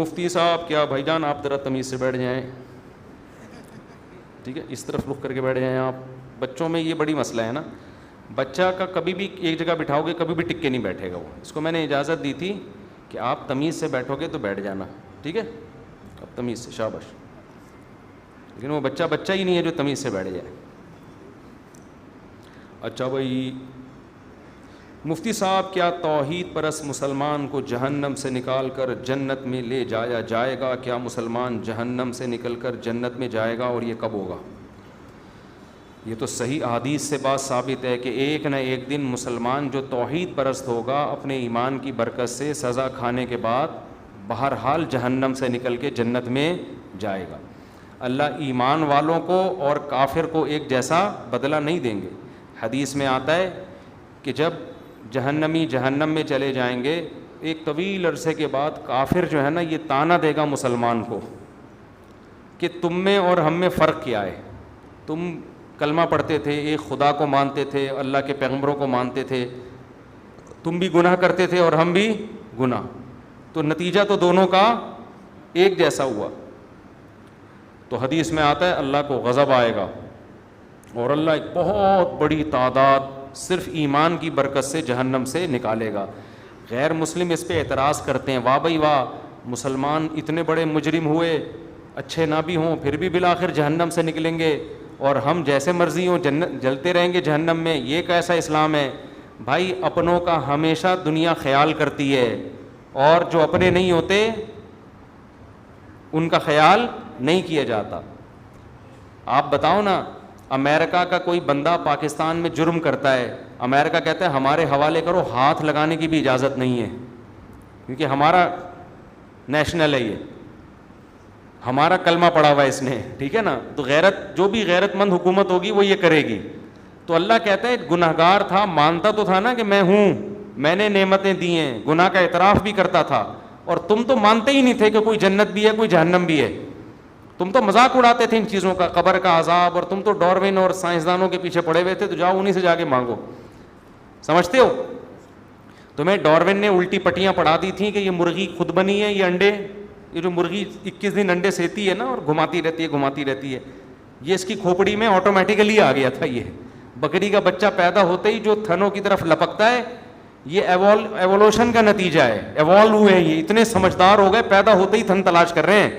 مفتی صاحب کیا بھائی جان آپ ذرا تمیز سے بیٹھ جائیں, ٹھیک ہے, اس طرف رخ کر کے بیٹھ جائیں آپ. بچوں میں یہ بڑی مسئلہ ہے نا, بچہ کا کبھی بھی ایک جگہ بٹھاؤ گے کبھی بھی ٹک کے نہیں بیٹھے گا وہ. اس کو میں نے اجازت دی تھی کہ آپ تمیز سے بیٹھو گے تو بیٹھ جانا, ٹھیک ہے, اب تمیز سے, شاباش. لیکن وہ بچہ بچہ ہی نہیں ہے جو تمیز سے بیٹھ جائے. اچھا بھائی, مفتی صاحب کیا توحید پرست مسلمان کو جہنم سے نکال کر جنت میں لے جایا جائے گا؟ کیا مسلمان جہنم سے نکل کر جنت میں جائے گا اور یہ کب ہوگا؟ یہ تو صحیح احادیث سے بات ثابت ہے کہ ایک نہ ایک دن مسلمان جو توحید پرست ہوگا اپنے ایمان کی برکت سے سزا کھانے کے بعد بہرحال جہنم سے نکل کے جنت میں جائے گا. اللہ ایمان والوں کو اور کافر کو ایک جیسا بدلہ نہیں دیں گے. حدیث میں آتا ہے کہ جب جہنمی جہنم میں چلے جائیں گے ایک طویل عرصے کے بعد کافر جو ہے نا یہ تانا دے گا مسلمان کو کہ تم میں اور ہم میں فرق کیا ہے؟ تم کلمہ پڑھتے تھے, ایک خدا کو مانتے تھے, اللہ کے پیغمبروں کو مانتے تھے, تم بھی گناہ کرتے تھے اور ہم بھی گناہ, تو نتیجہ تو دونوں کا ایک جیسا ہوا. تو حدیث میں آتا ہے اللہ کو غضب آئے گا اور اللہ ایک بہت بڑی تعداد صرف ایمان کی برکت سے جہنم سے نکالے گا. غیر مسلم اس پہ اعتراض کرتے ہیں, واہ بھائی واہ, مسلمان اتنے بڑے مجرم ہوئے, اچھے نہ بھی ہوں پھر بھی بالآخر جہنم سے نکلیں گے اور ہم جیسے مرضی ہوں جنت جلتے رہیں گے جہنم میں, یہ کیسا اسلام ہے؟ بھائی اپنوں کا ہمیشہ دنیا خیال کرتی ہے اور جو اپنے نہیں ہوتے ان کا خیال نہیں کیا جاتا. آپ بتاؤ نا, امریکہ کا کوئی بندہ پاکستان میں جرم کرتا ہے, امریکہ کہتا ہے ہمارے حوالے کرو, ہاتھ لگانے کی بھی اجازت نہیں ہے کیونکہ ہمارا نیشنل ہے, یہ ہمارا کلمہ پڑا ہوا ہے اس نے, ٹھیک ہے نا, تو غیرت جو بھی غیرت مند حکومت ہوگی وہ یہ کرے گی. تو اللہ کہتا ہے گناہگار تھا, مانتا تو تھا نا کہ میں ہوں, میں نے نعمتیں دی ہیں, گناہ کا اعتراف بھی کرتا تھا, اور تم تو مانتے ہی نہیں تھے کہ کوئی جنت بھی ہے کوئی جہنم بھی ہے. تم تو مذاق اڑاتے تھے ان چیزوں کا, قبر کا عذاب, اور تم تو ڈاروین اور سائنسدانوں کے پیچھے پڑے ہوئے تھے, تو جاؤ انہیں سے جا کے مانگو. سمجھتے ہو؟ تمہیں ڈاروین نے الٹی پٹیاں پڑھا دی تھیں کہ یہ مرغی خود بنی ہے, یہ انڈے, یہ جو مرغی 21 دن انڈے سیتی ہے نا اور گھماتی رہتی ہے, یہ اس کی کھوپڑی میں آٹومیٹیکلی آ گیا تھا. یہ بکری کا بچہ پیدا ہوتے ہی جو تھنوں کی طرف لپکتا ہے یہ ایوولوشن کا نتیجہ ہے, ایوالو ہوئے, یہ اتنے سمجھدار ہو گئے, پیدا ہوتے ہی تھن تلاش کر رہے ہیں.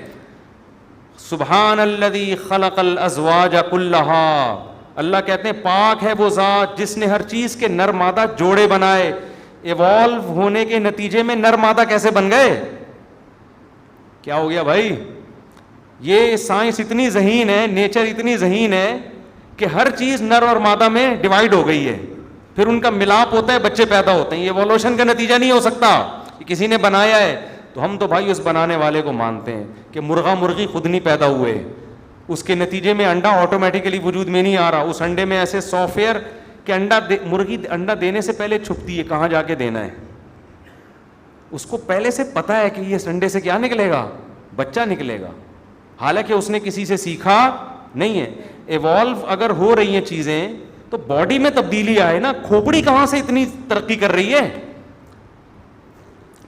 سبحان الذی خلق الازواج کلھا, اللہ کہتے ہیں پاک ہے وہ ذات جس نے ہر چیز کے نر مادہ جوڑے بنائے. ایوالو ہونے کے نتیجے میں نر مادہ کیسے بن گئے؟ کیا ہو گیا بھائی؟ یہ سائنس اتنی ذہین ہے, نیچر اتنی ذہین ہے کہ ہر چیز نر اور مادہ میں ڈیوائڈ ہو گئی ہے, پھر ان کا ملاپ ہوتا ہے, بچے پیدا ہوتے ہیں. یہ ایوولوشن کا نتیجہ نہیں ہو سکتا کہ کسی نے بنایا ہے. تو ہم تو بھائی اس بنانے والے کو مانتے ہیں کہ مرغا مرغی خود نہیں پیدا ہوئے, اس کے نتیجے میں انڈا آٹومیٹیکلی وجود میں نہیں آ رہا. اس انڈے میں ایسے سافٹ ویئر کہ مرغی انڈا دینے سے پہلے چھپتی ہے کہاں جا کے دینا ہے, اس کو پہلے سے پتا ہے کہ یہ انڈے سے کیا نکلے گا, بچہ نکلے گا, حالانکہ اس نے کسی سے سیکھا نہیں ہے. ایوالو اگر ہو رہی ہیں چیزیں تو باڈی میں تبدیلی آئے نا, کھوپڑی کہاں سے اتنی ترقی کر رہی ہے؟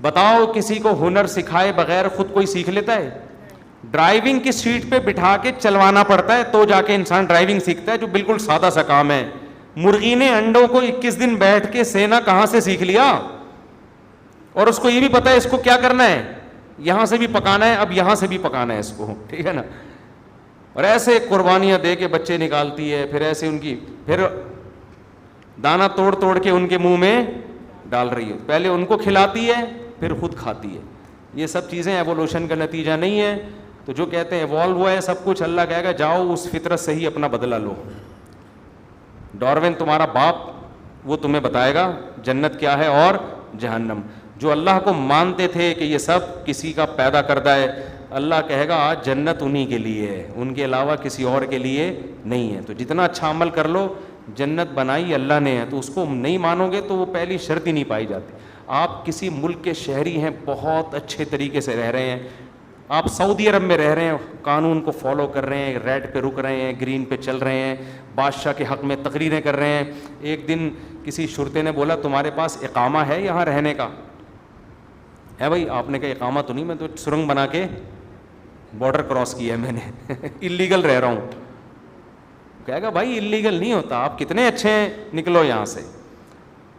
بتاؤ کسی کو ہنر سکھائے بغیر خود کوئی سیکھ لیتا ہے؟ ڈرائیونگ کی سیٹ پہ بٹھا کے چلوانا پڑتا ہے تو جا کے انسان ڈرائیونگ سیکھتا ہے, جو بالکل سادہ سا کام ہے. مرغی نے انڈوں کو 21 دن بیٹھ کے سینا کہاں سے سیکھ لیا, اور اس کو یہ بھی پتا ہے اس کو کیا کرنا ہے, یہاں سے بھی پکانا ہے, اب یہاں سے بھی پکانا ہے اس کو, ٹھیک ہے نا. اور ایسے قربانیاں دے کے بچے نکالتی ہے, پھر ایسے ان کی پھر دانا توڑ توڑ کے ان کے منہ میں ڈال رہی ہے, پہلے ان کو کھلاتی ہے پھر خود کھاتی ہے. یہ سب چیزیں ایوولوشن کا نتیجہ نہیں ہے. تو جو کہتے ہیں ایوالو ہوا ہے سب کچھ, اللہ کہے گا جاؤ اس فطرت سے ہی اپنا بدلہ لو. ڈاروین تمہارا باپ, وہ تمہیں بتائے گا جنت کیا ہے اور جہنم. جو اللہ کو مانتے تھے کہ یہ سب کسی کا پیدا کردہ ہے, اللہ کہے گا آج جنت انہی کے لیے ہے, ان کے علاوہ کسی اور کے لیے نہیں ہے. تو جتنا اچھا عمل کر لو, جنت بنائی اللہ نے ہے, تو اس کو نہیں مانو گے تو وہ پہلی شرط ہی نہیں پائی جاتی. آپ کسی ملک کے شہری ہیں, بہت اچھے طریقے سے رہ رہے ہیں, آپ سعودی عرب میں رہ رہے ہیں, قانون کو فالو کر رہے ہیں, ریڈ پہ رک رہے ہیں, گرین پہ چل رہے ہیں, بادشاہ کے حق میں تقریریں کر رہے ہیں. ایک دن کسی شرطے نے بولا تمہارے پاس اقامہ ہے یہاں رہنے کا, ہے بھائی آپ نے کہا اقامہ تو نہیں, میں تو سرنگ بنا کے بارڈر کراس کیا ہے میں نے, اللیگل رہ رہا ہوں. کہے گا بھائی اللیگل نہیں ہوتا, آپ کتنے اچھے ہیں, نکلو یہاں سے.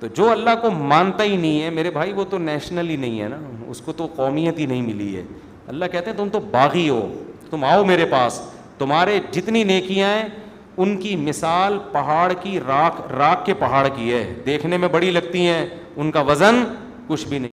تو جو اللہ کو مانتا ہی نہیں ہے میرے بھائی, وہ تو نیشنل ہی نہیں ہے نا, اس کو تو قومیت ہی نہیں ملی ہے. اللہ کہتے ہیں تم تو باغی ہو, تم آؤ میرے پاس, تمہارے جتنی نیکیاں ہیں ان کی مثال پہاڑ کی راکھ کے پہاڑ کی ہے, دیکھنے میں بڑی لگتی ہیں, ان کا وزن کچھ بھی نہیں.